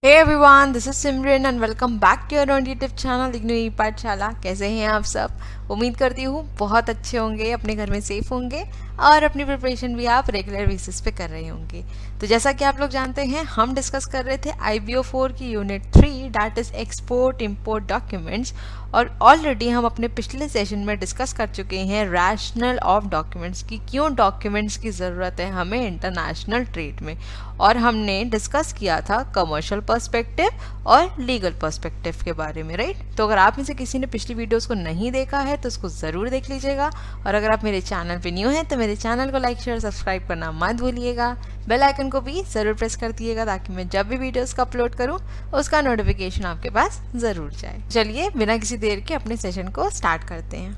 Hey everyone, this is Simran and welcome back to your own YouTube channel IGNOU ई पाठशाला। कैसे हैं आप सब? उम्मीद करती हूँ बहुत अच्छे होंगे, अपने घर में सेफ होंगे और अपनी प्रिपरेशन भी आप रेगुलर बेसिस पे कर रहे होंगे। तो जैसा कि आप लोग जानते हैं, हम डिस्कस कर रहे थे IBO 4 की unit 3 that is export import documents. और ऑलरेडी हम अपने पिछले सेशन में डिस्कस कर चुके हैं रैशनल ऑफ डॉक्यूमेंट्स की, क्यों डॉक्यूमेंट्स की ज़रूरत है हमें इंटरनेशनल ट्रेड में। और हमने डिस्कस किया था कमर्शियल पर्सपेक्टिव और लीगल पर्सपेक्टिव के बारे में, राइट। तो अगर आप में से किसी ने पिछली वीडियोस को नहीं देखा है तो उसको ज़रूर देख लीजिएगा। और अगर आप मेरे चैनल पे न्यू हैं तो मेरे चैनल को लाइक शेयर सब्सक्राइब करना मत भूलिएगा। बेल आइकन को भी ज़रूर प्रेस कर दिएगा ताकि मैं जब भी वीडियोस का अपलोड करूं उसका नोटिफिकेशन आपके पास ज़रूर जाए। चलिए बिना किसी देर के अपने सेशन को स्टार्ट करते हैं।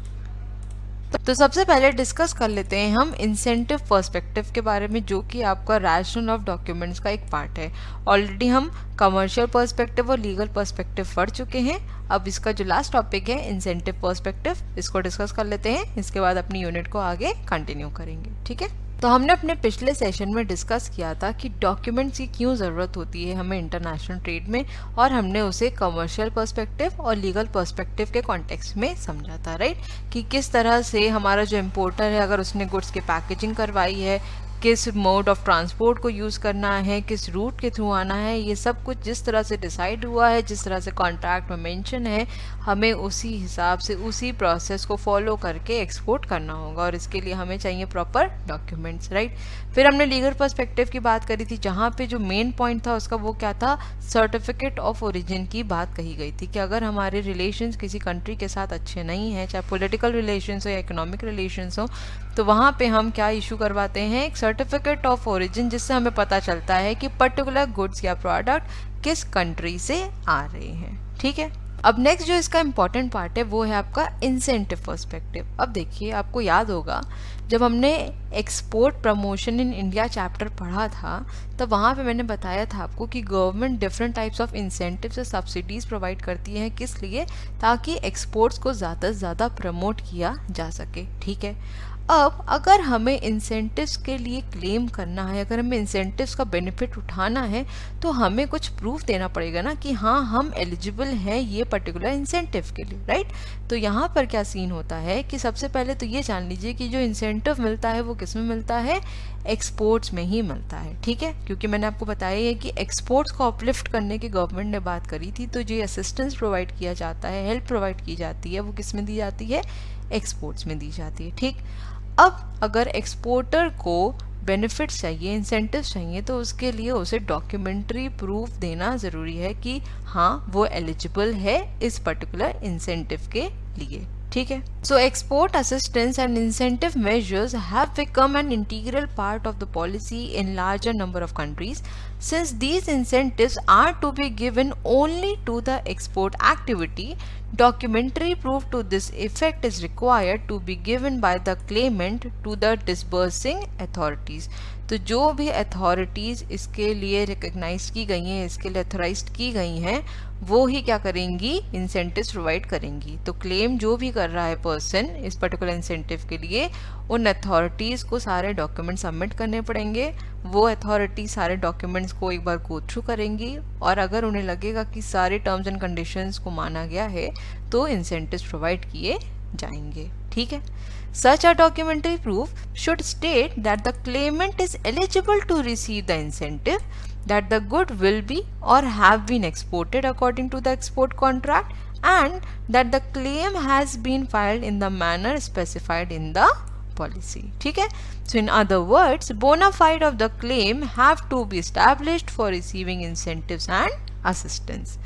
तो सबसे पहले डिस्कस कर लेते हैं हम इंसेंटिव पर्सपेक्टिव के बारे में, जो कि आपका रैशनल ऑफ डॉक्यूमेंट्स का एक पार्ट है। ऑलरेडी हम कमर्शियल पर्सपेक्टिव और लीगल पर्सपेक्टिव पढ़ चुके हैं। अब इसका जो लास्ट टॉपिक है इंसेंटिव पर्सपेक्टिव, इसको डिस्कस कर लेते हैं। इसके बाद अपनी यूनिट को आगे कंटिन्यू करेंगे, ठीक है। तो हमने अपने पिछले सेशन में डिस्कस किया था कि डॉक्यूमेंट्स की क्यों ज़रूरत होती है हमें इंटरनेशनल ट्रेड में, और हमने उसे कमर्शियल पर्सपेक्टिव और लीगल पर्सपेक्टिव के कॉन्टेक्स्ट में समझा था, राइट। कि किस तरह से हमारा जो इम्पोर्टर है, अगर उसने गुड्स की पैकेजिंग करवाई है, किस मोड ऑफ ट्रांसपोर्ट को यूज़ करना है, किस रूट के थ्रू आना है, ये सब कुछ जिस तरह से डिसाइड हुआ है, जिस तरह से कॉन्ट्रैक्ट में मेंशन है, हमें उसी हिसाब से उसी प्रोसेस को फॉलो करके एक्सपोर्ट करना होगा। और इसके लिए हमें चाहिए प्रॉपर डॉक्यूमेंट्स, राइट। फिर हमने लीगल पर्सपेक्टिव की बात करी थी, जहाँ पे जो मेन पॉइंट था उसका वो क्या था, सर्टिफिकेट ऑफ ओरिजिन की बात कही गई थी कि अगर हमारे रिलेशंस किसी कंट्री के साथ अच्छे नहीं हैं, चाहे पॉलिटिकल रिलेशंस हो या इकोनॉमिक रिलेशंस हो, तो वहाँ पे हम क्या इशू करवाते हैं, एक सर्टिफिकेट ऑफ ओरिजिन, जिससे हमें पता चलता है कि पर्टिकुलर गुड्स या प्रोडक्ट किस कंट्री से आ रहे हैं, ठीक है। अब नेक्स्ट जो इसका इम्पॉर्टेंट पार्ट है वो है आपका इंसेंटिव पर्सपेक्टिव। अब देखिए, आपको याद होगा जब हमने export promotion in India chapter पढ़ा था, तब वहाँ पे मैंने बताया था आपको कि government different types of incentives और सब्सिडीज़ प्रोवाइड करती है, किस लिए, ताकि एक्सपोर्ट्स को ज़्यादा से ज़्यादा प्रमोट किया जा सके, ठीक है। अब अगर हमें इंसेंटिव्स के लिए क्लेम करना है, अगर हमें इंसेंटिव्स का बेनिफिट उठाना है, तो हमें कुछ प्रूफ देना पड़ेगा ना कि हाँ हम एलिजिबल हैं ये पर्टिकुलर इंसेंटिव के लिए, राइट। तो यहाँ पर क्या सीन होता है कि सबसे पहले तो ये जान लीजिए कि जो इंसेंटिव मिलता है वो किस में मिलता है, एक्सपोर्ट्स में ही मिलता है, ठीक है। क्योंकि मैंने आपको बताया है कि एक्सपोर्ट्स को अपलिफ्ट करने की गवर्नमेंट ने बात करी थी, तो जो असिस्टेंस प्रोवाइड किया जाता है, हेल्प प्रोवाइड की जाती है, वो किस में दी जाती है, एक्सपोर्ट्स में दी जाती है, ठीक। अब अगर एक्सपोर्टर को बेनिफिट्स चाहिए, इंसेंटिव्स चाहिए, तो उसके लिए उसे डॉक्यूमेंट्री प्रूफ देना ज़रूरी है कि हाँ वो एलिजिबल है इस पर्टिकुलर इंसेंटिव के लिए, ठीक है। So export assistance and incentive measures have become an integral part of the policy in larger number of countries since these incentives are to be given only to the export activity. Documentary proof to this effect is required to be given by the claimant to the disbursing authorities. तो जो भी authorities इसके लिए recognise की गई हैं, इसके लिए अथोराइज की गई हैं, वो ही क्या करेंगी, इंसेंटिव्स प्रोवाइड करेंगी। तो क्लेम जो भी कर रहा है पर्सन इस पर्टिकुलर इंसेंटिव के लिए, उन अथॉरिटीज़ को सारे डॉक्यूमेंट सबमिट करने पड़ेंगे। वो अथॉरिटी सारे डॉक्यूमेंट्स को एक बार गो थ्रू करेंगी, और अगर उन्हें लगेगा कि सारे टर्म्स एंड कंडीशंस को माना गया है तो इंसेंटिव्स प्रोवाइड किए जाएंगे, ठीक है। Such a documentary proof should state that the claimant is eligible to receive the incentive, that the good will be or have been exported according to the export contract, and that the claim has been filed in the manner specified in the policy, ठीक है। So in other words, bona fide of the claim have to be established for receiving incentives and assistance.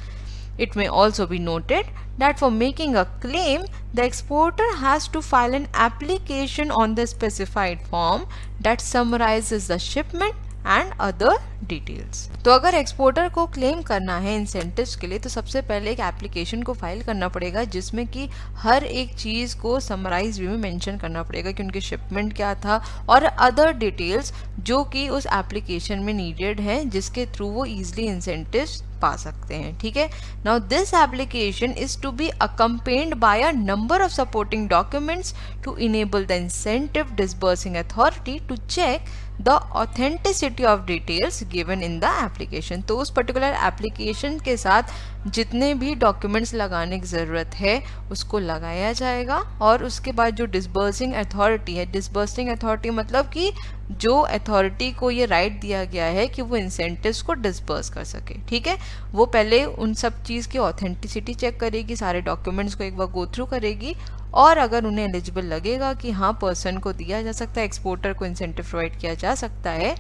It may also be noted that for making a claim, the exporter has to file an application on the specified form that summarizes the shipment and other details. तो अगर exporter को claim करना है incentives के लिए, तो सबसे पहले एक एप्लीकेशन को फाइल करना पड़ेगा, जिसमें कि हर एक चीज़ को समराइज वे में मेंशन करना पड़ेगा कि उनकी शिपमेंट क्या था और अदर डिटेल्स जो कि उस एप्लीकेशन में नीडेड हैं, जिसके थ्रू वो ईजिली इंसेंटिव्स पा सकते हैं, ठीक है। Now this application is to be accompanied by a number of supporting documents to enable the incentive disbursing authority to check the authenticity of details given in the application. तो उस particular application के साथ जितने भी documents लगाने की ज़रूरत है उसको लगाया जाएगा। और उसके बाद जो डिसबर्सिंग अथॉरिटी है, डिसबर्सिंग अथॉरिटी मतलब कि जो अथॉरिटी को ये राइट दिया गया है कि वो इंसेंटिव्स को डिसबर्स कर सके, ठीक है, वो पहले उन सब चीज़ की ऑथेंटिसिटी चेक करेगी, सारे डॉक्यूमेंट्स को एक बार गो थ्रू करेगी, और अगर उन्हें एलिजिबल लगेगा कि हाँ पर्सन को दिया जा सकता है, एक्सपोर्टर को इंसेंटिव प्रोवाइड किया जा सकता है,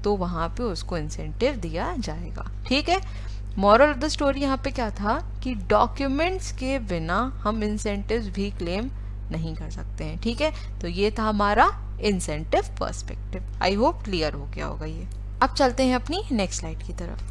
तो वहाँ पे उसको इंसेंटिव दिया जाएगा, ठीक है। मॉरल ऑफ द स्टोरी यहाँ पे क्या था कि डॉक्यूमेंट्स के बिना हम इंसेंटिव्स भी क्लेम नहीं कर सकते हैं, ठीक है। तो ये था हमारा incentive perspective. I hope clear हो गया होगा ये। अब चलते हैं अपनी नेक्स्ट स्लाइड की तरफ।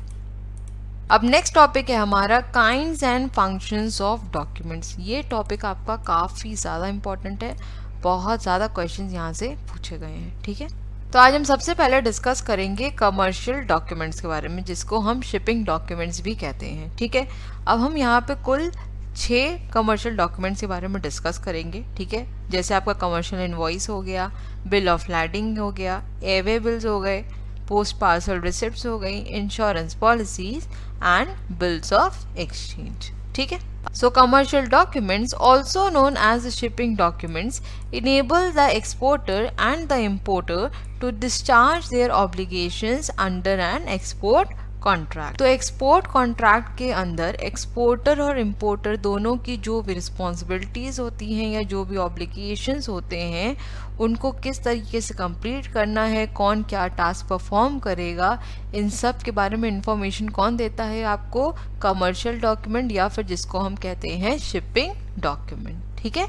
अब नेक्स्ट टॉपिक है हमारा kinds and functions of documents. ये टॉपिक आपका काफ़ी ज़्यादा इंपॉर्टेंट है, बहुत ज़्यादा क्वेश्चंस यहाँ से पूछे गए हैं, ठीक है। तो आज हम सबसे पहले डिस्कस करेंगे कमर्शियल डॉक्यूमेंट्स के बारे में, जिसको हम शिपिंग डॉक्यूमेंट्स भी कहते हैं, ठीक है। अब हम यहाँ पे कुल 6 कमर्शियल डॉक्यूमेंट्स के बारे में डिस्कस करेंगे, ठीक है। जैसे आपका कमर्शियल इनवॉइस हो गया, बिल ऑफ लैंडिंग हो गया, एवे बिल्स हो गए, पोस्ट पार्सल रिसिप्ट्स हो गई, insurance policies and bills of exchange, ठीक है। So commercial documents, also known as shipping documents, enable the exporter and the importer to discharge their obligations under an export contract. तो export contract के अंदर exporter और importer दोनों की जो भी रिस्पॉन्सिबिलिटीज़ होती हैं या जो भी ऑब्लिगेशंस होते हैं उनको किस तरीके से कंप्लीट करना है, कौन क्या टास्क परफॉर्म करेगा, इन सब के बारे में इंफॉर्मेशन कौन देता है आपको? कमर्शियल डॉक्यूमेंट या फिर जिसको हम कहते हैं शिपिंग डॉक्यूमेंट, ठीक है।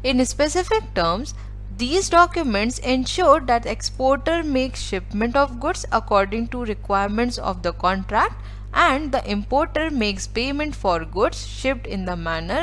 In specific terms these documents ensure that exporter makes shipment of goods according to requirements of the contract and the importer makes payment for goods shipped in the manner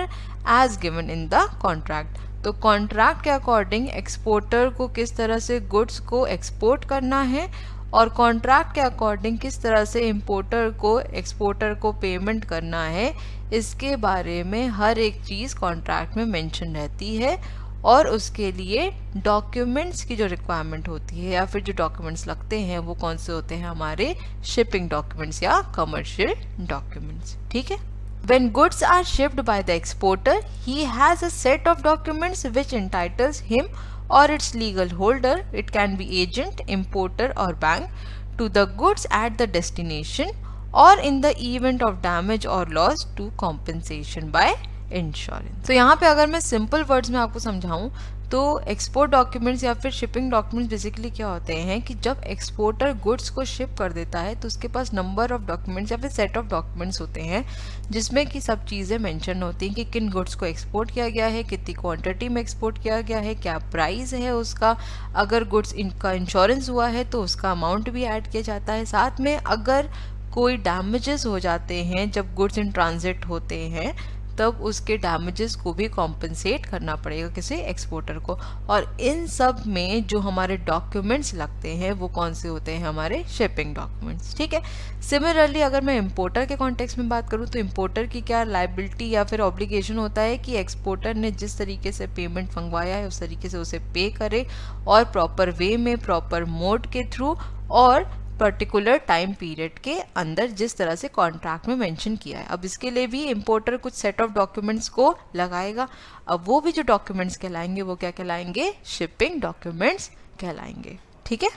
as given in the contract। तो contract के according exporter को किस तरह से goods को export करना है और कॉन्ट्रैक्ट के अकॉर्डिंग किस तरह से इंपोर्टर को एक्सपोर्टर को पेमेंट करना है, इसके बारे में हर एक चीज़ कॉन्ट्रैक्ट में मेंशन रहती है। और उसके लिए डॉक्यूमेंट्स की जो रिक्वायरमेंट होती है या फिर जो डॉक्यूमेंट्स लगते हैं वो कौन से होते हैं? हमारे शिपिंग डॉक्यूमेंट्स या कमर्शियल डॉक्यूमेंट्स, ठीक है। When goods are shipped by the exporter, he has a set of documents which entitles him or its legal holder, it can be agent, importer or bank, to the goods at the destination or in the event of damage or loss to compensation by insurance. तो यहाँ पे अगर मैं simple words में आपको समझाऊं तो export documents या फिर शिपिंग डॉक्यूमेंट्स बेसिकली क्या होते हैं कि जब एक्सपोर्टर गुड्स को शिप कर देता है तो उसके पास नंबर ऑफ डॉक्यूमेंट्स या फिर सेट ऑफ डॉक्यूमेंट्स होते हैं जिसमें कि सब चीज़ें मेंशन होती हैं कि किन गुड्स को एक्सपोर्ट किया गया है, कितनी क्वांटिटी में एक्सपोर्ट किया गया है, क्या प्राइस है उसका, अगर गुड्स इनका इंश्योरेंस हुआ है तो उसका अमाउंट भी ऐड किया जाता है, साथ में अगर कोई डैमेजेस हो जाते हैं जब गुड्स इन ट्रांजिट होते हैं तब उसके डैमेजेस को भी कॉम्पनसेट करना पड़ेगा किसी एक्सपोर्टर को। और इन सब में जो हमारे डॉक्यूमेंट्स लगते हैं वो कौन से होते हैं? हमारे शिपिंग डॉक्यूमेंट्स, ठीक है। सिमिलरली अगर मैं इंपोर्टर के कॉन्टेक्स्ट में बात करूँ तो इंपोर्टर की क्या लायबिलिटी या फिर ऑब्लिगेशन होता है कि एक्सपोर्टर ने जिस तरीके से पेमेंट मंगवाया है उस तरीके से उसे पे करे और प्रॉपर वे में, प्रॉपर मोड के थ्रू और पर्टिकुलर टाइम पीरियड के अंदर जिस तरह से कॉन्ट्रैक्ट में मेंशन किया है। अब इसके लिए भी इंपोर्टर कुछ सेट ऑफ डॉक्यूमेंट्स को लगाएगा। अब वो भी जो डॉक्यूमेंट्स कहलाएंगे वो क्या कहलाएंगे? शिपिंग डॉक्यूमेंट्स कहलाएंगे, ठीक है।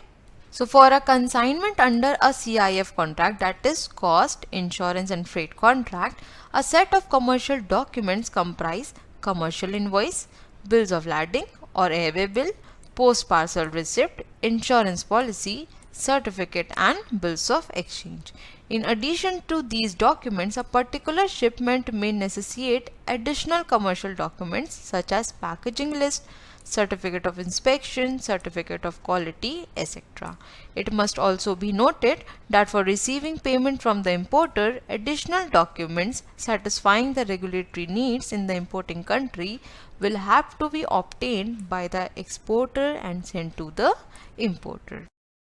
So for a consignment under a CIF contract, that is cost, insurance and freight contract, a set of commercial documents comprise commercial invoice, bills of lading or airway bill, post parcel receipt, insurance policy, certificate and bills of exchange. In addition to these documents, a particular shipment may necessitate additional commercial documents such as packaging list, certificate of inspection, certificate of quality, etc. It must also be noted that for receiving payment from the importer, additional documents satisfying the regulatory needs in the importing country will have to be obtained by the exporter and sent to the importer.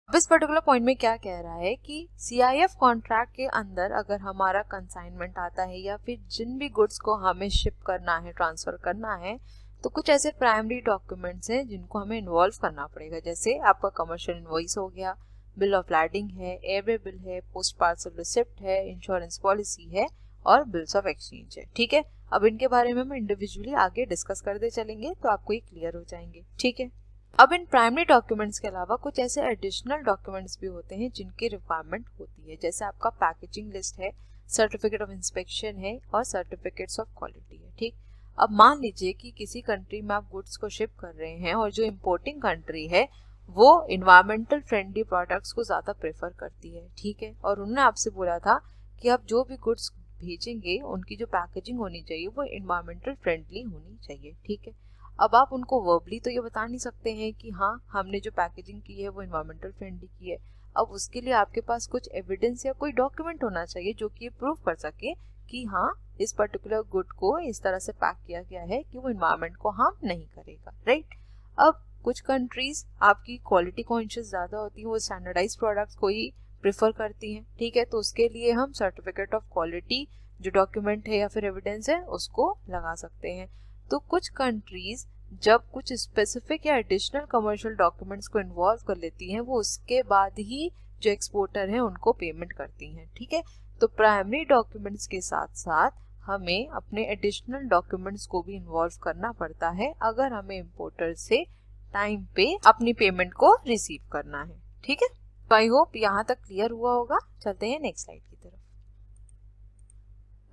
अब इस particular point में क्या कह रहा है कि CIF contract के अंदर अगर हमारा कंसाइनमेंट आता है या फिर जिन भी गुड्स को हमें शिप करना है, ट्रांसफ़र करना है, तो कुछ ऐसे प्राइमरी डॉक्यूमेंट्स हैं जिनको हमें इन्वॉल्व करना पड़ेगा, जैसे आपका कमर्शियल इनवॉइस हो गया, बिल ऑफ लैडिंग है, एयरवे बिल है, पोस्ट पार्सल रिसिप्ट है, इंश्योरेंस पॉलिसी है और बिल्स ऑफ एक्सचेंज है। ठीक है, अब इनके बारे में हम इंडिविजुअली आगे डिस्कस करते चलेंगे तो आपको ये क्लियर हो जाएंगे। ठीक है, अब इन प्राइमरी डॉक्यूमेंट्स के अलावा कुछ ऐसे एडिशनल डॉक्यूमेंट्स भी होते हैं जिनकी रिक्वायरमेंट होती है, जैसे आपका पैकेजिंग लिस्ट है, सर्टिफिकेट ऑफ इंस्पेक्शन है और सर्टिफिकेट्स ऑफ क्वालिटी है। ठीक, अब मान लीजिए कि किसी कंट्री में आप गुड्स को शिप कर रहे हैं और जो इम्पोर्टिंग कंट्री है वो इन्वायरमेंटल फ्रेंडली प्रोडक्ट्स को ज़्यादा प्रेफर करती है। ठीक है, और उन्होंने आपसे बोला था कि आप जो भी गुड्स भेजेंगे उनकी जो पैकेजिंग होनी चाहिए वो इन्वायरमेंटल फ्रेंडली होनी चाहिए। ठीक है, अब आप उनको वर्बली तो ये बता नहीं सकते हैं कि हाँ हमने जो पैकेजिंग की है वो इन्वायरमेंटल फ्रेंडली की है। अब उसके लिए आपके पास कुछ एविडेंस या कोई डॉक्यूमेंट होना चाहिए जो कि ये प्रूव कर सके कि हाँ इस पर्टिकुलर गुड को इस तरह से पैक किया गया है कि वो इन्वायरमेंट को हार्म नहीं करेगा। राइट, अब कुछ कंट्रीज आपकी क्वालिटी कॉन्शियस ज़्यादा होती है, वो स्टैंडर्डाइज प्रोडक्ट्स को ही प्रेफर करती हैं। ठीक है, तो उसके लिए हम सर्टिफिकेट ऑफ क्वालिटी जो डॉक्यूमेंट है या फिर एविडेंस है उसको लगा सकते हैं। तो कुछ कंट्रीज जब कुछ स्पेसिफिक या एडिशनल कमर्शियल डॉक्यूमेंट्स को इन्वॉल्व कर लेती हैं वो उसके बाद ही जो एक्सपोर्टर हैं उनको पेमेंट करती हैं। ठीक है, तो प्राइमरी डॉक्यूमेंट्स के साथ साथ हमें अपने एडिशनल डॉक्यूमेंट्स को भी इन्वॉल्व करना पड़ता है अगर हमें इम्पोर्टर से टाइम पे अपनी पेमेंट को रिसीव करना है। ठीक है, आई होप यहाँ तक क्लियर हुआ होगा। चलते हैं नेक्स्ट स्लाइड की तरफ।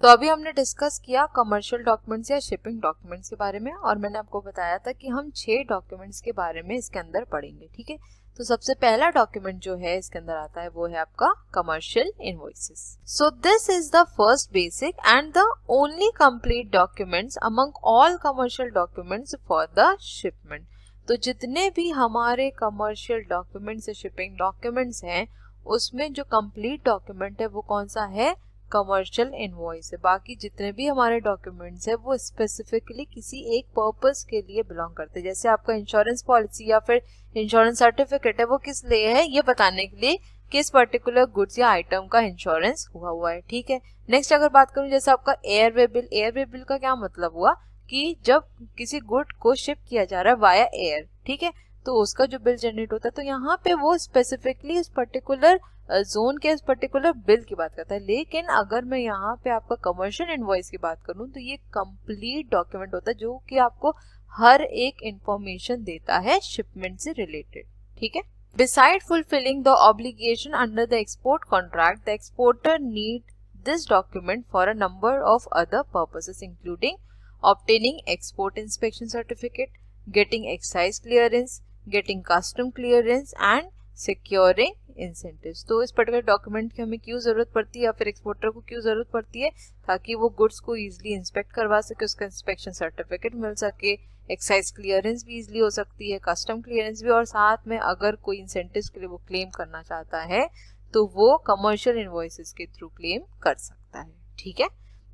तो अभी हमने डिस्कस किया कमर्शियल डॉक्यूमेंट्स या शिपिंग डॉक्यूमेंट्स के बारे में और मैंने आपको बताया था कि हम 6 डॉक्यूमेंट्स के बारे में इसके अंदर पढ़ेंगे। ठीक है, तो सबसे पहला डॉक्यूमेंट जो है इसके अंदर आता है वो है आपका commercial invoices. So this is the first basic and the only complete documents among all commercial documents for the shipment. तो जितने भी हमारे कमर्शियल डॉक्यूमेंट्स या शिपिंग डॉक्यूमेंट्स हैं उसमें जो कंप्लीट डॉक्यूमेंट है वो कौन सा है, कमर्शियल इनवॉइस है। बाकी जितने भी हमारे डॉक्यूमेंट्स है वो स्पेसिफिकली किसी एक पर्पस के लिए बिलोंग करते हैं, जैसे आपका इंश्योरेंस पॉलिसी या फिर इंश्योरेंस सर्टिफिकेट है वो किस लिए है ये बताने के लिए किस पर्टिकुलर गुड्स या आइटम का इंश्योरेंस हुआ है। ठीक है, नेक्स्ट अगर बात करूं जैसे आपका एयरवे बिल, एयरवे बिल का क्या मतलब हुआ कि जब किसी गुड को शिप किया जा रहा है वाया एयर, ठीक है, तो उसका जो बिल जनरेट होता है तो यहाँ पे वो स्पेसिफिकली इस पर्टिकुलर जोन के इस पर्टिकुलर बिल की बात करता है। लेकिन अगर मैं यहाँ पे आपका कमर्शियल इनवॉइस की बात करूँ तो ये कंप्लीट डॉक्यूमेंट होता है जो कि आपको हर एक इंफॉर्मेशन देता है शिपमेंट से रिलेटेड। ठीक है, beside fulfilling the obligation under the export contract the exporter need this document for a number of other purposes including obtaining export inspection certificate, getting excise clearance, getting custom clearance and securing incentives। तो इस particular document की हमें क्यों जरूरत पड़ती है या फिर एक्सपोर्टर को क्यों जरूरत पड़ती है, ताकि वो गुड्स को इजीली इंस्पेक्ट करवा सके, उसका इंस्पेक्शन सर्टिफिकेट मिल सके, एक्साइज क्लियरेंस भी इजीली हो सकती है, कस्टम क्लियरेंस भी, और साथ में अगर कोई इंसेंटिव्स के लिए वो क्लेम करना चाहता है तो वो कमर्शियल इनवॉइसेस के थ्रू क्लेम कर सकता है। ठीक है,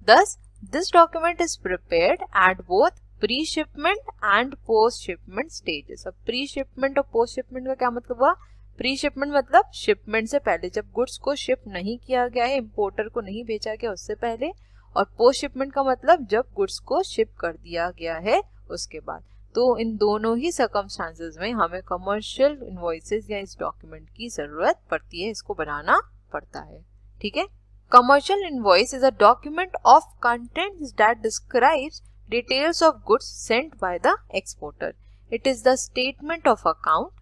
thus this document is prepared at both pre-shipment and post-shipment stages। अब pre-shipment और post-shipment का क्या मतलब हुआ, pre-shipment मतलब shipment से पहले, जब गुड्स को शिप नहीं किया गया है, इंपोर्टर को नहीं भेजा गया उससे पहले, और post-shipment का मतलब जब गुड्स को शिप कर दिया गया है उसके बाद। तो इन दोनों ही सर्कमस्टांसेस में हमें कमर्शियल इनवॉइसेस या इस डॉक्यूमेंट की जरूरत पड़ती है, इसको बनाना पड़ता है। ठीक है, commercial invoice is a document of contents that describes details of goods sent by the exporter. It is the statement of account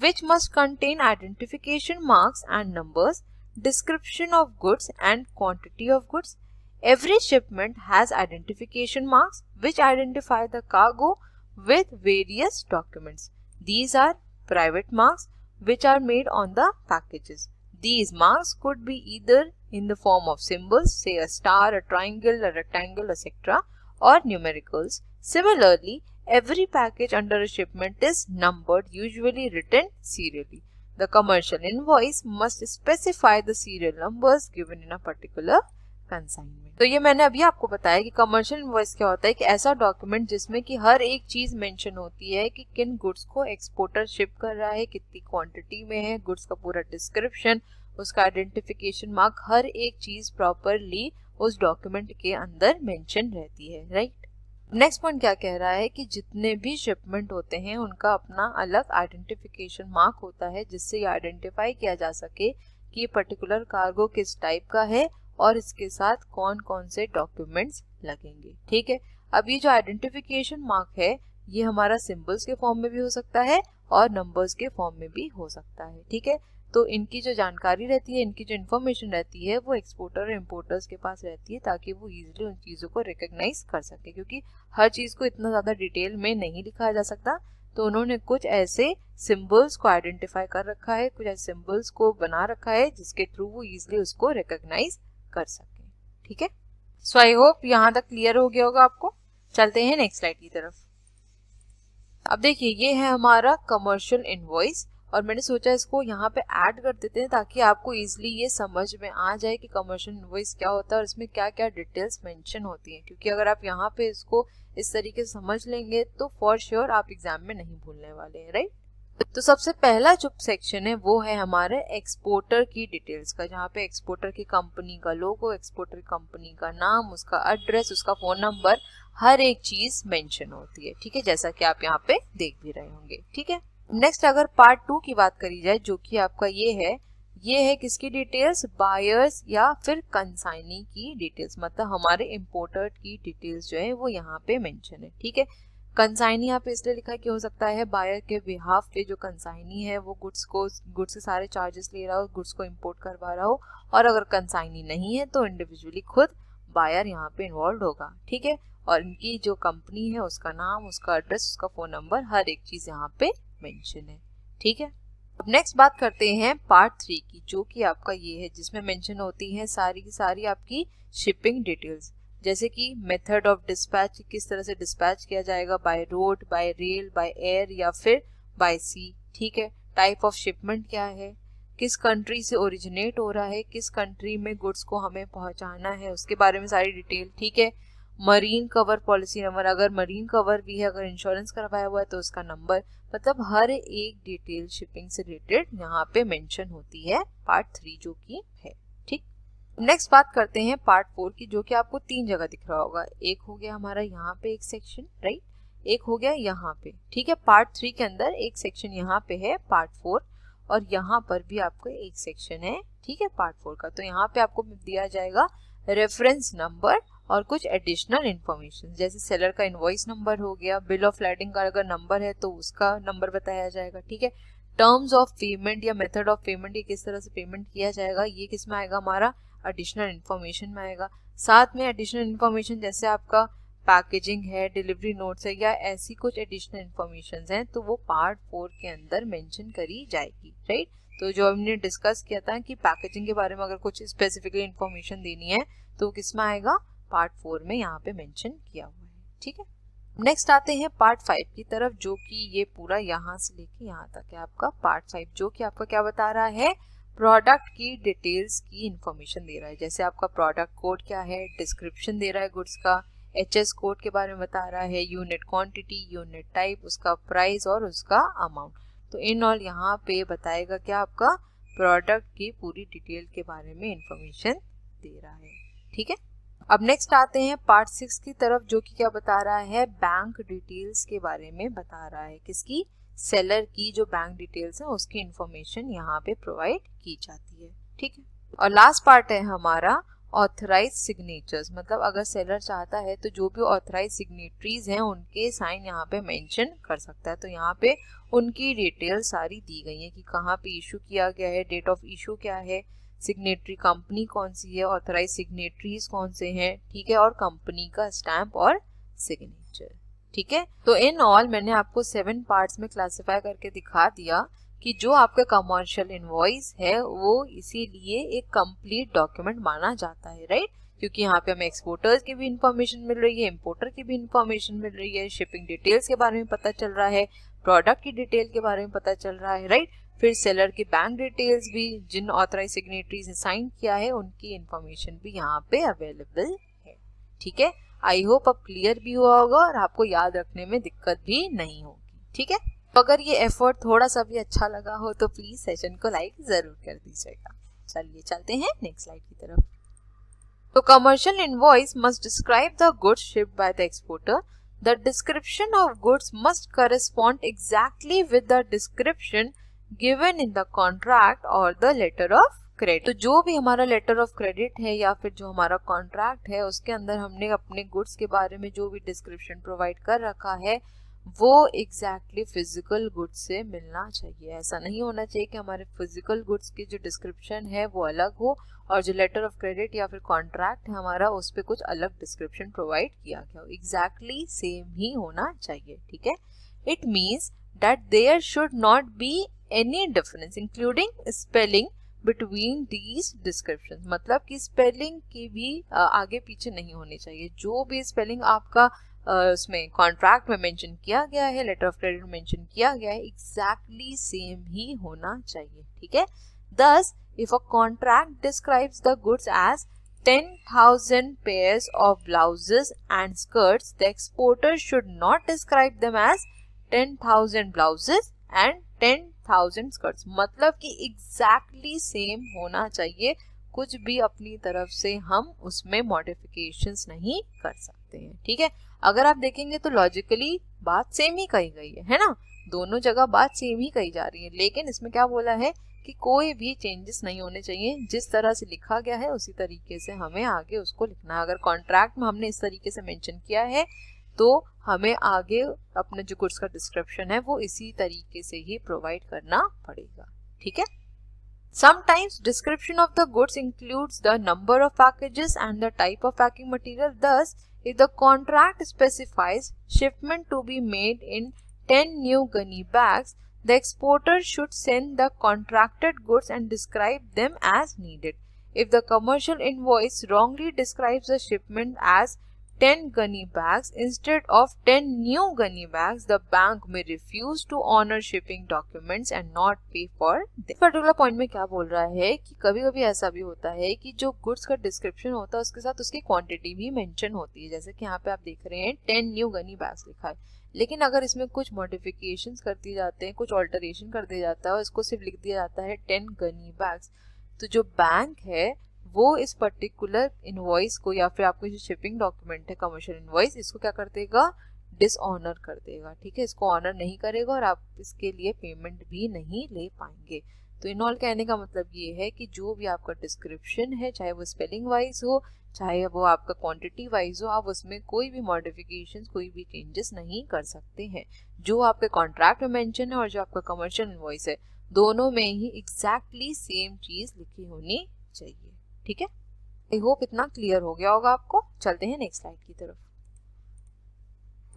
which must contain identification marks and numbers, description of goods and quantity of goods. Every shipment has identification marks which identify the cargo with various documents. These are private marks which are made on the packages. These marks could be either in the form of symbols, say a star, a triangle, a rectangle, etc., or numericals. Similarly, every package under a shipment is numbered, usually written serially. The commercial invoice must specify the serial numbers given in a particular consignment. तो ये मैंने अभी आपको बताया कि commercial invoice क्या होता है, कि ऐसा डॉक्यूमेंट जिसमें कि हर एक चीज मेंशन होती है कि किन गुड्स को एक्सपोर्टर शिप कर रहा है, कितनी क्वांटिटी में है, गुड्स का पूरा डिस्क्रिप्शन, उसका आइडेंटिफिकेशन मार्क, हर एक चीज प्रॉपरली उस डॉक्यूमेंट के अंदर मेंशन रहती है। राइट, नेक्स्ट पॉइंट क्या कह रहा है कि जितने भी शिपमेंट होते हैं उनका अपना अलग आइडेंटिफिकेशन मार्क होता है, जिससे ये आइडेंटिफाई किया जा सके कि ये पर्टिकुलर कार्गो किस टाइप का है और इसके साथ कौन कौन से डॉक्यूमेंट्स लगेंगे। ठीक है, अब ये जो आइडेंटिफिकेशन मार्क है ये हमारा सिंबल्स के फॉर्म में भी हो सकता है और नंबर्स के फॉर्म में भी हो सकता है। ठीक है, तो इनकी जो जानकारी रहती है, इनकी जो इन्फॉर्मेशन रहती है वो एक्सपोर्टर और इम्पोर्टर्स के पास रहती है, ताकि वो इजीली उन चीज़ों को रिकॉग्नाइज कर सके, क्योंकि हर चीज़ को इतना ज़्यादा डिटेल में नहीं लिखा जा सकता। तो उन्होंने कुछ ऐसे सिंबल्स को आइडेंटिफाई कर रखा है, कुछ ऐसे सिंबल्स को बना रखा है जिसके थ्रू वो इजीली उसको रिकॉग्नाइज कर सके। ठीक है, सो आई होप यहाँ तक क्लियर हो गया होगा आपको। चलते हैं नेक्स्ट स्लाइड की तरफ। अब देखिए ये है हमारा कमर्शियल इनवॉइस और मैंने सोचा इसको यहाँ पे ऐड कर देते हैं ताकि आपको इजीली ये समझ में आ जाए कि कमर्शियल इनवॉइस क्या होता है और इसमें क्या क्या डिटेल्स मेंशन होती हैं, क्योंकि अगर आप यहाँ पे इसको इस तरीके से समझ लेंगे तो फॉर श्योर आप एग्जाम में नहीं भूलने वाले हैं, राइट। तो सबसे पहला जो सेक्शन है वो है हमारे एक्सपोर्टर की डिटेल्स का, जहाँ पे एक्सपोर्टर की कंपनी का लोगो, एक्सपोर्टर कंपनी का नाम, उसका एड्रेस, उसका फोन नंबर, हर एक चीज मेंशन होती है। ठीक है, जैसा कि आप यहाँ पे देख भी रहे होंगे। ठीक है, नेक्स्ट अगर पार्ट 2 की बात करी जाए, जो कि आपका ये है किसकी डिटेल्स, बायर्स या फिर कंसाइनी की डिटेल्स, मतलब हमारे इम्पोर्टर की डिटेल्स जो है वो यहाँ पे मेंशन है। ठीक है, कंसाइनी यहाँ पे इसलिए लिखा है कि हो सकता है बायर के बिहाफ पे जो कंसाइनी है वो गुड्स के सारे चार्जेस ले रहा हो, गुड्स को इंपोर्ट करवा रहा हो, और अगर कंसाइनी नहीं है तो इंडिविजुअली खुद बायर यहाँ पे इन्वॉल्व होगा। ठीक है, और इनकी जो कंपनी है उसका नाम, उसका एड्रेस, उसका फोन नंबर, हर एक चीज यहाँ पे मेंशन है। ठीक है, अब नेक्स्ट बात करते हैं पार्ट 3 की, जो कि आपका ये है जिसमें मेंशन होती है सारी की सारी आपकी शिपिंग डिटेल्स, जैसे कि मेथड ऑफ डिस्पैच, किस तरह से डिस्पैच किया जाएगा, by road, bye rail, by air या फिर बाय सी। ठीक है, टाइप ऑफ शिपमेंट क्या है, किस कंट्री से ओरिजिनेट हो रहा है, किस कंट्री में गुड्स को हमें पहुंचाना है, उसके बारे में सारी डिटेल। ठीक है, मरीन कवर पॉलिसी नंबर, अगर मरीन कवर भी है, अगर इंश्योरेंस करवाया हुआ है तो उसका नंबर, मतलब हर एक डिटेल शिपिंग से रिलेटेड यहाँ पे मेंशन होती है पार्ट 3 जो कि है। ठीक, नेक्स्ट बात करते हैं पार्ट 4 की, जो कि आपको 3 जगह दिख रहा होगा। एक हो गया हमारा यहाँ पे एक सेक्शन, राइट, एक हो गया यहाँ पे। ठीक है, पार्ट 3 के अंदर एक सेक्शन यहाँ पे है पार्ट 4, और यहाँ पर भी आपको एक सेक्शन है। ठीक है, पार्ट 4 का। तो यहाँ पे आपको दिया जाएगा रेफरेंस नंबर और कुछ एडिशनल इन्फॉर्मेशन, जैसे सेलर का इनवॉइस नंबर हो गया, बिल ऑफ लाइटिंग का अगर नंबर है तो उसका नंबर बताया जाएगा। ठीक है, टर्म्स ऑफ पेमेंट या मेथड ऑफ पेमेंट, ये किस तरह से पेमेंट किया जाएगा, ये किस में आएगा, हमारा एडिशनल इन्फॉर्मेशन में आएगा। साथ में एडिशनल इन्फॉर्मेशन जैसे आपका पैकेजिंग है, डिलीवरी नोट्स है, या ऐसी कुछ एडिशनल इन्फॉर्मेशन हैं तो वो पार्ट 4 के अंदर मेंशन करी जाएगी, राइट। तो जो हमने डिस्कस किया था कि पैकेजिंग के बारे में अगर कुछ स्पेसिफिकली इन्फॉर्मेशन देनी है तो किस में आएगा, पार्ट 4 में यहाँ पे मेंशन किया हुआ है। ठीक है, नेक्स्ट आते हैं पार्ट 5 की तरफ, जो कि ये पूरा यहाँ से लेके यहाँ तक है आपका पार्ट 5, जो कि आपका क्या बता रहा है, प्रोडक्ट की डिटेल्स की इंफॉर्मेशन दे रहा है। जैसे आपका प्रोडक्ट कोड क्या है, डिस्क्रिप्शन दे रहा है गुड्स का, एचएस कोड के बारे में बता रहा है, यूनिट क्वांटिटी, यूनिट टाइप, उसका प्राइस और उसका अमाउंट। तो इन ऑल यहाँ पे बताएगा क्या, आपका प्रोडक्ट की पूरी डिटेल के बारे में इंफॉर्मेशन दे रहा है। ठीक है, अब नेक्स्ट आते हैं पार्ट 6 की तरफ, जो कि क्या बता रहा है, बैंक डिटेल्स के बारे में बता रहा है। किसकी, सेलर की जो बैंक डिटेल्स है उसकी इंफॉर्मेशन यहाँ पे प्रोवाइड की जाती है। ठीक है, और लास्ट पार्ट है हमारा ऑथराइज सिग्नेचर्स, मतलब अगर सेलर चाहता है तो जो भी ऑथराइज सिग्नेटरीज हैं उनके साइन यहाँ पे मेंशन कर सकता है। तो यहाँ पे उनकी डिटेल सारी दी गई है कि कहाँ पे इशू किया गया है, डेट ऑफ इशू क्या है, सिग्नेटरी कंपनी कौन सी है, ऑथराइज सिग्नेटरीज कौन से हैं। ठीक है, और कंपनी का स्टैंप और सिग्नेचर। ठीक है, तो इन ऑल मैंने आपको 7 पार्ट्स में क्लासिफाई करके दिखा दिया कि जो आपका कमर्शियल इनवॉइस है वो इसीलिए एक कंप्लीट डॉक्यूमेंट माना जाता है, राइट, क्योंकि यहाँ पे हमें एक्सपोर्टर्स की भी इंफॉर्मेशन मिल रही है, इम्पोर्टर की भी इंफॉर्मेशन मिल रही है, शिपिंग डिटेल्स के बारे में पता चल रहा है, प्रोडक्ट की डिटेल के बारे में पता चल रहा है, राइट, फिर सेलर की बैंक डिटेल्स भी, जिन ऑथराइज सिग्नेटरीज ने साइन किया है उनकी इंफॉर्मेशन भी यहाँ पे अवेलेबल है। ठीक है, आई होप अब क्लियर भी हुआ होगा और आपको याद रखने में दिक्कत भी नहीं होगी। ठीक है, तो अगर ये एफर्ट थोड़ा सा भी अच्छा लगा हो तो प्लीज सेशन को लाइक जरूर कर दीजिएगा। चलिए चलते हैं नेक्स्ट स्लाइड की तरफ। तो commercial invoice must describe the goods shipped by the exporter. The description of goods must correspond exactly with the description given in the contract और द लेटर ऑफ क्रेडिट. तो जो भी हमारा लेटर ऑफ क्रेडिट है या फिर जो हमारा कॉन्ट्रैक्ट है उसके अंदर हमने अपने गुड्स के बारे में जो भी डिस्क्रिप्शन प्रोवाइड कर रखा है वो एग्जैक्टली फिजिकल गुड्स से मिलना चाहिए. ऐसा नहीं होना चाहिए कि हमारे फिजिकल गुड्स की जो डिस्क्रिप्शन है वो अलग हो और जो लेटर ऑफ क्रेडिट या फिर कॉन्ट्रैक्ट है हमारा उस पर कुछ अलग डिस्क्रिप्शन प्रोवाइड किया गया हो. एग्जैक्टली सेम ही होना चाहिए. ठीक है. It means that there should not be any difference including spelling between these description. मतलब कि स्पेलिंग की भी आगे पीछे नहीं होनी चाहिए. जो भी स्पेलिंग आपका उसमें कॉन्ट्रैक्ट में मेंशन किया गया है, लेटर ऑफ क्रेडिट में मेंशन किया गया है, एग्जैक्टली सेम ही होना चाहिए. ठीक है. Thus, if a contract describes the goods as 10,000 pairs of blouses and skirts, the exporter should not describe them as 10,000 blouses and 10,000 skirts. मतलब कि एग्जैक्टली सेम होना चाहिए. कुछ भी अपनी तरफ से हम उसमें मॉडिफिकेशंस नहीं कर सकते हैं. ठीक है. अगर आप देखेंगे तो लॉजिकली बात सेम ही कही गई है ना. दोनों जगह बात सेम ही कही जा रही है. लेकिन इसमें क्या बोला है कि कोई भी चेंजेस नहीं होने चाहिए. जिस तरह से लिखा गया है उसी तरीके से हमें आगे उसको लिखना है. अगर कॉन्ट्रैक्ट में हमने इस तरीके से मेंशन किया है तो हमें आगे अपने जो गुड्स का डिस्क्रिप्शन है वो इसी तरीके से ही प्रोवाइड करना पड़ेगा. ठीक है. Sometimes description of the goods includes the number of packages and the type of packing material. Thus, if the contract specifies shipment to be made in 10 new gunny bags, the exporter should send the contracted goods and describe them as needed. If the commercial invoice wrongly describes the shipment as 10 gunny bags instead of 10 new gunny bags, the bank may refuse to honor shipping documents and not pay for them. इस particular point में क्या बोल रहा है कि कभी कभी ऐसा भी होता है कि जो गुड्स का डिस्क्रिप्शन होता है उसके साथ उसकी क्वांटिटी भी मेंशन होती है. जैसे कि यहाँ पे आप देख रहे हैं 10 न्यू गनी बैग्स लिखा है. लेकिन अगर इसमें कुछ मॉडिफिकेशंस कर दिए जाते हैं, कुछ ऑल्टरेशन कर दिया जाता है और इसको सिर्फ लिख दिया जाता है 10 गनी बैग्स, तो जो बैंक है वो इस पर्टिकुलर इनवॉइस को या फिर आपको जो शिपिंग डॉक्यूमेंट है कमर्शियल इनवॉइस, इसको क्या कर देगा, डिसऑनर कर देगा. ठीक है. इसको ऑनर नहीं करेगा और आप इसके लिए पेमेंट भी नहीं ले पाएंगे. तो इन ऑल कहने का मतलब ये है कि जो भी आपका डिस्क्रिप्शन है, चाहे वो स्पेलिंग वाइज हो चाहे वो आपका क्वांटिटी वाइज हो, आप उसमें कोई भी मॉडिफिकेशन कोई भी चेंजेस नहीं कर सकते हैं. जो आपके कॉन्ट्रैक्ट में मेंशन है और जो आपका कमर्शियल इनवॉइस है दोनों में ही एग्जैक्टली सेम चीज लिखी होनी चाहिए. ठीक है. आई होप इतना क्लियर हो गया होगा आपको. चलते हैं नेक्स्ट स्लाइड की तरफ.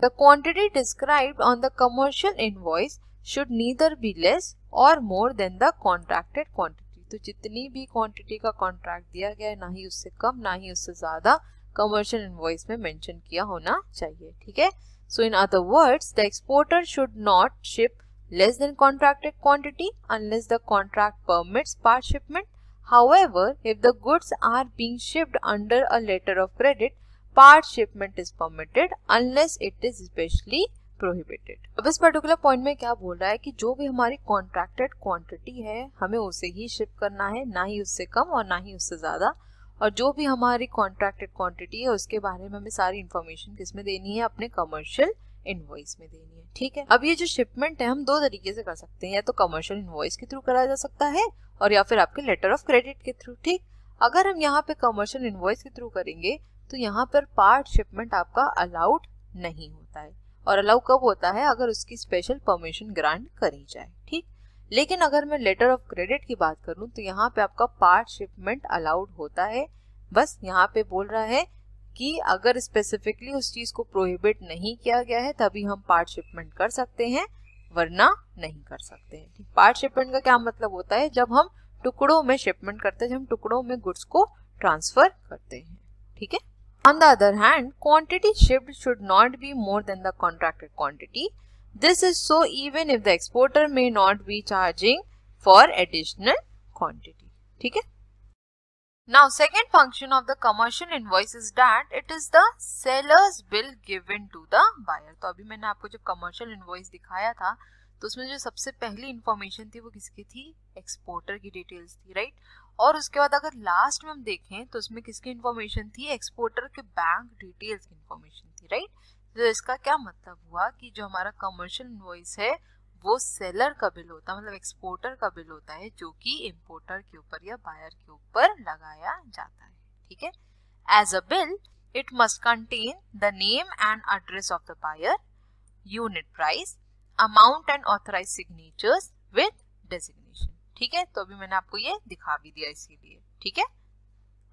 The quantity described on the commercial invoice should neither be less और more than the contracted quantity. तो जितनी भी क्वांटिटी का कॉन्ट्रैक्ट दिया गया है ना ही उससे कम ना ही उससे ज्यादा कमर्शियल इनवॉइस में मेंशन किया होना चाहिए. ठीक है. So in other words the exporter should not ship less than contracted quantity unless the contract permits part shipment. However, if the goods are being shipped under a letter of credit, part shipment is permitted unless it is specially prohibited. अब इस particular point में क्या बोल रहा है कि जो भी हमारी कॉन्ट्रैक्टेड क्वांटिटी है हमें उसे ही शिप करना है, ना ही उससे कम और ना ही उससे ज्यादा. और जो भी हमारी कॉन्ट्रैक्टेड क्वांटिटी है उसके बारे में हमें सारी इंफॉर्मेशन किसमें देनी है, अपने कमर्शियल इनवॉइस में देनी है. ठीक है. अब ये जो शिपमेंट है हम दो तरीके से कर सकते हैं. या तो कमर्शियल इनवॉइस के थ्रू करा जा सकता है और या फिर आपके लेटर ऑफ क्रेडिट के थ्रू. ठीक. अगर हम यहाँ पे कमर्शियल इनवॉइस के थ्रू करेंगे तो यहाँ पर पार्ट शिपमेंट आपका अलाउड नहीं होता है. और अलाउ कब होता है, अगर उसकी स्पेशल परमिशन ग्रांट करी जाए. ठीक. लेकिन अगर मैं लेटर ऑफ क्रेडिट की बात करूं तो यहाँ पे आपका पार्ट शिपमेंट अलाउड होता है. बस यहाँ पे बोल रहा है कि अगर स्पेसिफिकली उस चीज को प्रोहिबिट नहीं किया गया है तभी हम पार्ट शिपमेंट कर सकते हैं, वरना नहीं कर सकते हैं. पार्ट शिपमेंट का क्या मतलब होता है, जब हम टुकड़ों में शिपमेंट करते हैं, जब हम टुकड़ों में गुड्स को ट्रांसफर करते हैं. ठीक है. On the other hand quantity shipped should not be more than the contracted quantity. This is so even if the exporter may not be charging for additional quantity. ठीक है. Now, second function of the commercial invoice is that it is the seller's bill given to the buyer. तो अभी मैंने आपको जब commercial invoice दिखाया था तो उसमें जो सबसे पहली इंफॉर्मेशन थी वो किसकी थी, एक्सपोर्टर की डिटेल्स थी, राइट. और उसके बाद अगर लास्ट में हम देखें तो उसमें किसकी इंफॉर्मेशन थी, एक्सपोर्टर के बैंक डिटेल्स की इंफॉर्मेशन थी, राइट। तो इसका क्या मतलब हुआ कि जो हमारा कमर्शियल इनवॉइस है वो सेलर का बिल होता है, मतलब एक्सपोर्टर का बिल होता है, जो कि इंपोर्टर के ऊपर या बायर के ऊपर लगाया जाता है, ठीक है। As a bill it must contain the name and address of the buyer, unit price, amount and authorise signatures with designation, ठीक है। तो अभी मैंने आपको ये दिखा भी दिया इसीलिए, ठीक है।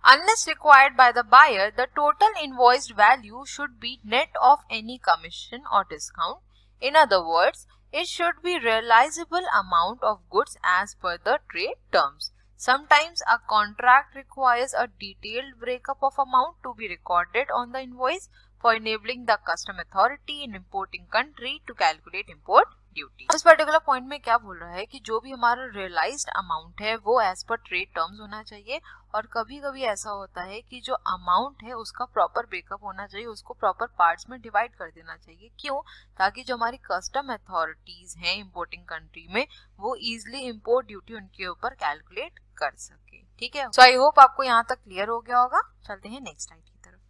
Unless required by the buyer, the total invoiced value should be net of any commission or discount. In other words, it should be realizable amount of goods as per the trade terms. Sometimes a contract requires a detailed breakup of amount to be recorded on the invoice for enabling the custom authority in importing country to calculate import duty. इस particular point में क्या बोल रहा है कि जो भी हमारा रियलाइज्ड अमाउंट है वो एज पर ट्रेड टर्म्स होना चाहिए, और कभी कभी ऐसा होता है कि जो अमाउंट है उसका प्रॉपर ब्रेकअप होना चाहिए, उसको प्रॉपर पार्ट्स में डिवाइड कर देना चाहिए। क्यों? ताकि जो हमारी कस्टम अथॉरिटीज हैं इंपोर्टिंग कंट्री में वो इजिली इंपोर्ट ड्यूटी उनके ऊपर कैलकुलेट कर सके, ठीक है। सो आई होप आपको यहाँ तक क्लियर हो गया होगा। चलते हैं नेक्स्ट स्लाइड की तरफ।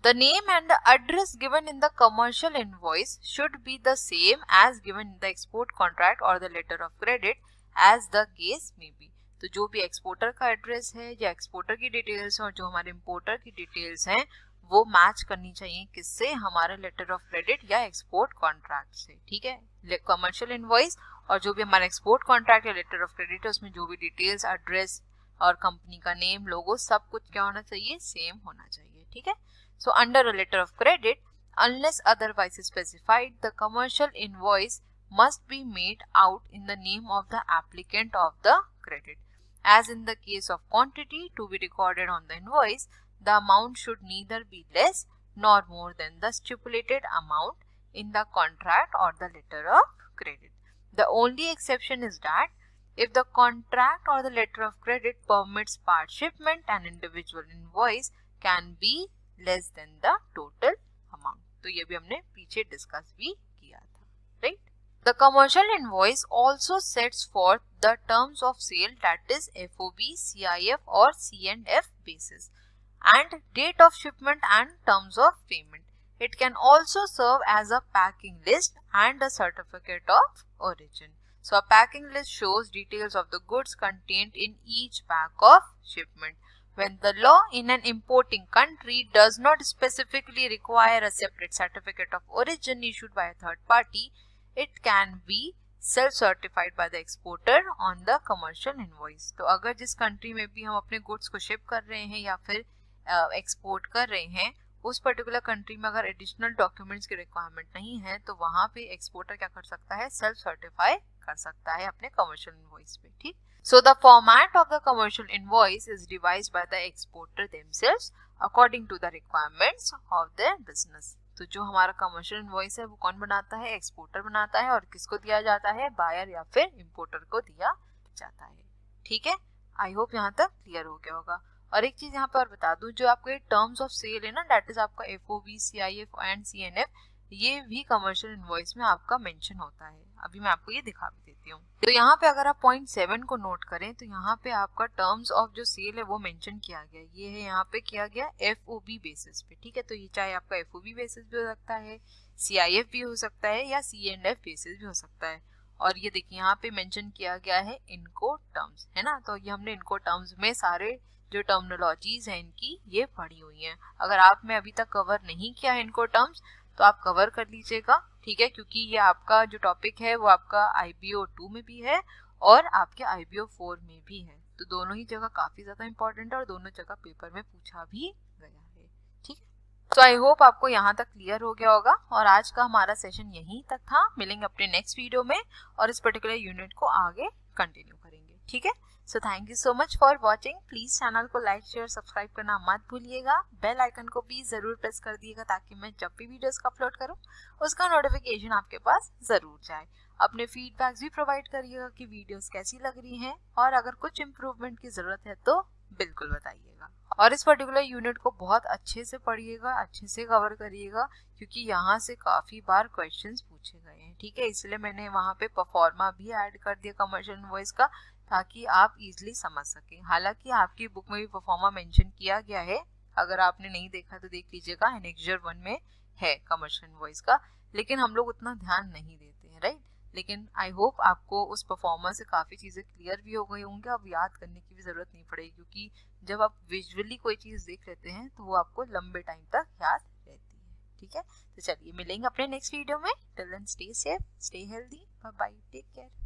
The name and the address given in the commercial invoice should be the same as given in the export contract or the letter of credit as the case may be. तो जो भी exporter का address है या exporter की details और जो हमारे इंपोर्टर की डिटेल्स हैं वो मैच करनी चाहिए किससे, हमारे लेटर ऑफ क्रेडिट या एक्सपोर्ट कॉन्ट्रैक्ट से, ठीक है। कमर्शियल इनवॉइस और जो भी हमारा एक्सपोर्ट कॉन्ट्रैक्ट या लेटर ऑफ क्रेडिट है उसमें जो भी डिटेल्स, एड्रेस और कंपनी का नेम, लोगो, सब कुछ क्या होना चाहिए, सेम होना चाहिए, ठीक है। So under a letter of credit, unless otherwise specified, the commercial invoice must be made out in the name of the applicant of the credit. As in the case of quantity to be recorded on the invoice, the amount should neither be less nor more than the stipulated amount in the contract or the letter of credit. The only exception is that if the contract or the letter of credit permits part shipment, an individual invoice can be less than the total amount. तो ये भी हमने पीछे discuss भी किया था, right. The commercial invoice also sets forth the terms of sale, that is FOB, CIF और C and F basis, and date of shipment and terms of payment. It can also serve as a packing list and a certificate of origin. So a packing list shows details of the goods contained in each pack of shipment. When the law in an importing country does not specifically require a separate certificate of origin issued by a third party, it can be self-certified by the exporter on the commercial invoice. तो अगर जिस country में भी हम अपने goods को ship कर रहे हैं या फिर एक्सपोर्ट कर रहे हैं उस पर्टिकुलर कंट्री में अगर एडिशनल डॉक्यूमेंट्स की रिक्वायरमेंट नहीं है तो वहां पे एक्सपोर्टर क्या कर सकता है, सेल्फ सर्टिफाई कर सकता है अपने कमर्शियल इनवॉइस पे, ठीक। So the format of the commercial invoice is devised by the exporter themselves according to the requirements of their business. तो जो हमारा कमर्शियल इनवॉइस है वो कौन बनाता है, एक्सपोर्टर बनाता है, और किसको दिया जाता है, बायर या फिर इंपोर्टर को दिया जाता है, ठीक है। आई होप यहाँ तक क्लियर हो गया होगा। और एक चीज यहाँ पर बता दूं, जो आपको टर्म्स ऑफ सेल है ना, दैट इज आपका एफओबी, सीआईएफ एंड सीएनएफ, ये भी कमर्शियल इनवॉइस में आपका मेंशन होता है। अभी मैं आपको ये दिखा भी देती हूँ। तो यहाँ पे अगर आप पॉइंट 7 को नोट करें तो यहाँ पे आपका टर्म्स ऑफ जो सेल है वो मेंशन किया गया, ये है यहाँ पे किया गया एफओबी बेसिस पे, ठीक है। तो ये चाहे आपका एफओबी बेसिस भी हो सकता है, सीआईएफ भी हो सकता है या सीएनएफ बेसिस भी हो सकता है। और ये देखिए यहाँ पे मेंशन किया गया है इनको टर्म्स, है ना। तो ये हमने इनको टर्म्स में सारे जो टर्मिनोलॉजीज हैं इनकी ये पढ़ी हुई हैं। अगर आपने अभी तक कवर नहीं किया है इनको टर्म्स तो आप कवर कर लीजिएगा, ठीक है, क्योंकि ये आपका जो टॉपिक है वो आपका IBO 2 में भी है और आपके IBO 4 में भी है। तो दोनों ही जगह काफी ज्यादा इंपॉर्टेंट है और दोनों जगह पेपर में पूछा भी गया है, ठीक है। तो आई होप आपको यहाँ तक क्लियर हो गया होगा और आज का हमारा सेशन यहीं तक था। मिलेंगे अपने नेक्स्ट वीडियो में और इस पर्टिकुलर यूनिट को आगे कंटिन्यू करेंगे, ठीक है। So thank you so much for watching. Please channel को लाइक शेयर सब्सक्राइब करना मत भूलिएगा। बेल आइकन को भी जरूर प्रेस कर दिएगा ताकि मैं जब भी वीडियोस का अपलोड करूं उसका नोटिफिकेशन आपके पास जरूर जाए। अपने फीडबैक्स भी प्रोवाइड करिएगा कि वीडियोस कैसी लग रही हैं और अगर कुछ इम्प्रूवमेंट की जरूरत है तो बिल्कुल बताइएगा। और इस पर्टिकुलर यूनिट को बहुत अच्छे से पढ़िएगा, अच्छे से कवर करिएगा क्योंकि यहाँ से काफी बार क्वेश्चंस पूछे गए हैं, ठीक है। इसलिए मैंने वहाँ पे परफॉर्मा भी ऐड कर दिया कमर्शियल इनवॉइस का, ताकि आप इजीली समझ सकें। हालांकि आपकी बुक में भी परफॉर्मा मेंशन किया गया है, अगर आपने नहीं देखा तो देख लीजिएगा, एनेक्जर 1 में है कमर्शियल वॉइस का, लेकिन हम लोग उतना ध्यान नहीं देते हैं, राइट। लेकिन आई होप आपको उस परफॉर्मेंस से काफ़ी चीज़ें क्लियर भी हो गई होंगी, अब याद करने की भी ज़रूरत नहीं पड़ेगी, क्योंकि जब आप विजुअली कोई चीज़ देख लेते हैं तो वो आपको लंबे टाइम तक याद रहती है, ठीक है। तो चलिए मिलेंगे अपने नेक्स्ट वीडियो में। Till then stay safe, stay healthy, bye bye, take care.